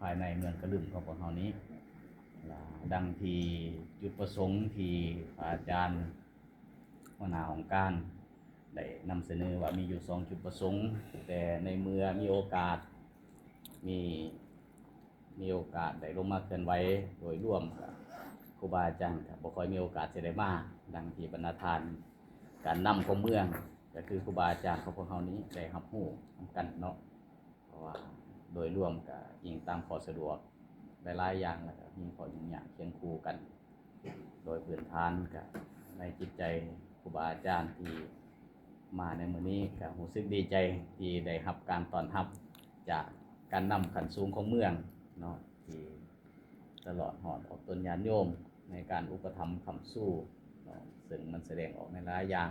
ภายในเมืองกระลึมของพวกเรานี้ดังที่จุดประสงค์ที่อาจารย์หัวหน้าของการได้นำเสนอว่ามีอยู่2จุดประสงค์แต่ในเมื่อมีโอกาสได้ลงมาเคลื่อนไหวโดยร่วมกับครูบาอาจารย์ครับบ่ค่อยมีโอกาสจะได้มาดังที่บรรณาทานการนำของเมืองก็คือครูบาอาจารย์ของพวกเรานี้ได้รับรู้กันเนาะเพราะว่าโดยร่วมกับยิงตามข้อสะดวกหลายๆอย่างแล้วก็มีข้อยุ่งยากเคียงคู่กันโดยพื้นฐานกับในจิตใจครูบาอาจารย์ที่มาในมื้อนี้ก็รู้สึกดีใจที่ได้รับการต้อนรับจากการนำขั้นสูงของเมืองเนาะที่ตลอดหอดออกตนญาณโยมในการอุปถัมภ์ค้ำสู้เนาะซึ่งมันแสดงออกในหลายอย่าง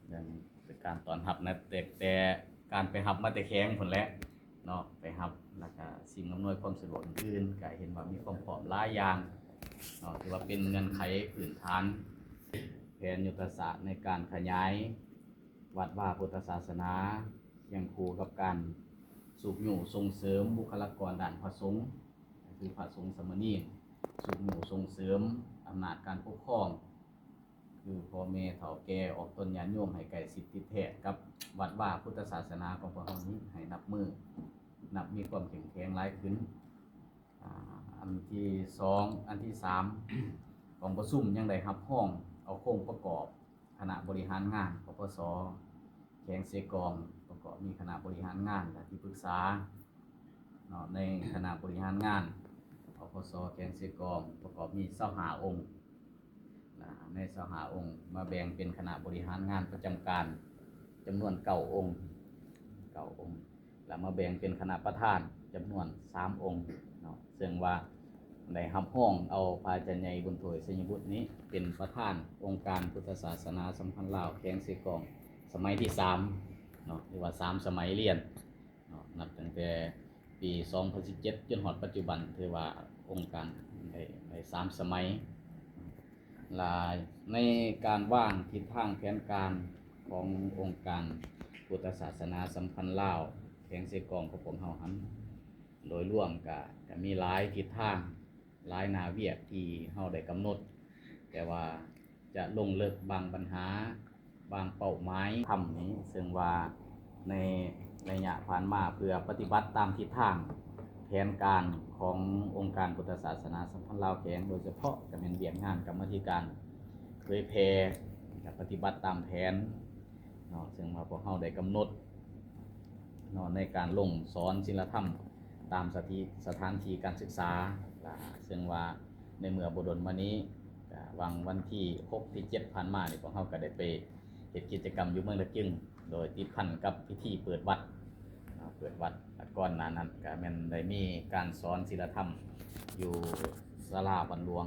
เรื่องการต้อนรับนะแต่การไปรับมาแต่แข้งผลแล้วเนาะไปรับแล้วก็สิ่งอำนวยความสะดวกอื่นๆก็เห็นว่ามีความพร้อมหลายอย่างเนาะถือว่าเป็นเงื่อนไขพื้นฐานแผนยุทธศาสตร์ในการขยายวัดว่าพุทธศาสนายังคู่กับการสูบหมู่ส่งเสริมบุคลากรด้านพระสงฆ์คือพระสงฆ์สามเณรสูบหมู่ส่งเสริมอำนาจการปกครองคือพ่อแม่เฒ่าแก่ออกตนญาณโยมให้ใกล้ชิดติดแท้กับวัดว่าพุทธศาสนาของพวกเรานี้ให้นับมีความเข้มแข็งหลายขึ้นอันที่2อันที่3ของประชุมยังได้รับห้องเอาโครงประกอบคณะบริหารงานปปส.แขวงเสกองประกอบมีคณะบริหารงานและที่ปรึกษาในคณะบริหารงานปปส.แขวงเสกองประกอบมี25องค์ใน25องค์มาแบ่งเป็นคณะบริหารงานประจำการจำนวน9องค์แล้วมาแบ่งเป็นคณะประธานจำนวน3องค์ซึ่งว่าในรับห้องเอาพระอาจารย์ใหญ่บุญถวยสัญญบุตรนี้เป็นประธานองค์การพุทธศาสนาสัมพันธ์ลาวแขวงเสกองสมัยที่3หรือว่า3สมัยเรียนนับตั้งแต่ปี2017จนฮอดปัจจุบันถือว่าองค์การได้3สมัยในการวางทิศทางแผนการขององค์การพุทธศาสนาสัมพันธ์ลาวแขวงเสกองของผมเฮาหันโดยร่วมก็มีหลายทิศทางหลายนาเวียกที่เฮาได้กำหนดแต่ว่าจะลงเลิกบางปัญหาบางเป้าหมายทำนี้ซึ่งว่าในระยะผ่านมาเพื่อปฏิบัติตามทิศทางแผนการขององค์การพุทธศาสนาสัมพันธ์ลาวแขวงโดยเฉพาะก็เป็นเวียกงานกรรมธิการเผยแพร่ปฏิบัติตามแผนซึ่งว่าพวกเฮาได้กำหนดในการลงสอนศีลธรรมตามสถานที่การศึกษาซึ่งว่าในเมื่อบดลมานี้วันที่6ที่7ผ่านมาพวกเฮาก็ได้ไปเฮ็ดกิจกรรมอยู่เมืองตะจึงโดยติดพันกับพิธีเปิดวัดก่อนหน้านั้นก็แม่นได้มีการสอนศีลธรรมอยู่ศาลาบันหลวง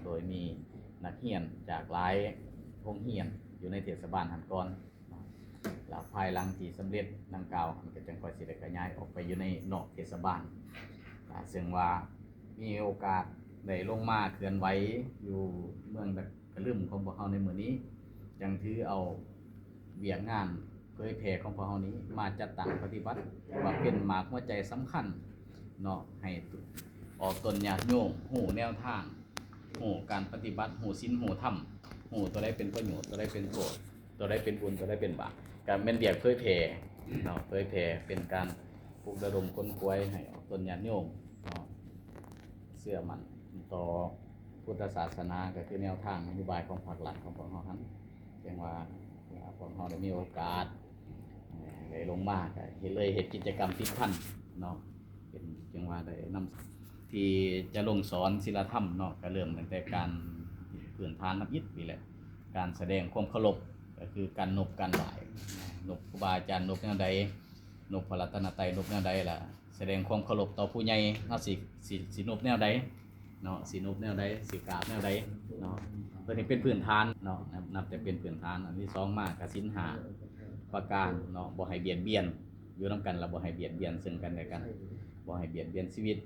โดยมีนักเรียนจากหลายโรงเรียนอยู่ในเทศบาลหันก่อนแล้วภายหลังที่สำเร็จดังกล่าวมันก็จังค่อยสิได้ขยายออกไปอยู่ในนอกเทศบาลซึ่งว่ามีโอกาสได้ลงมาเคลื่อนไหวอยู่เมืองกระลึมของพวกเฮาในมื้อนี้จังถือเอาเวียกงานเผยแพร่ของพวกเฮานี้มาจัดตั้งปฏิบัติว่าเป็นหมากหัวใจสำคัญให้ออกตนญาติโยมฮู้แนวทางฮู้การปฏิบัติฮู้ศีลฮู้ธรรมฮู้ตัวใดเป็นประโยชน์ตัวใดเป็นโทษตัวใดเป็นบุญตัวใดเป็นบาปการเป็นเวียกเผยแพร่เป็นการปลุกระดมคนกวยให้ออกตนญาติโยมเชื่อมั่นต่อพุทธศาสนาก็คือแนวทางนโยบายของภาครัฐของพวกเฮานั้นจังว่าพวกเฮาได้มีโอกาสได้ลงมาก็เฮ็ดกิจกรรมติดพันเป็นจังว่าได้นำที่จะลงสอนศีลธรรมก็เริ่มตั้งแต่การพื้นฐานนับยิตนี่แหละการแสดงความเคารพก็คือการนบการไหว้นบครูบาอาจารย์นบแนวใดนบพระรัตนตรัยนบแนวใดล่ะแสดงความเคารพต่อผู้ใหญ่เฮาสินบแนวใดสินบแนวใดสิกราบแนวใดตัวนี้เป็นพื้นฐานนับแต่เป็นพื้นฐานอันที่2มาก็ศีล5ประการบ่ให้เบียดเบียนอยู่นำกันแล้วบ่ให้เบียดเบียนซึ่งกันและกันบ่ให้เบียดเบียนชีวิต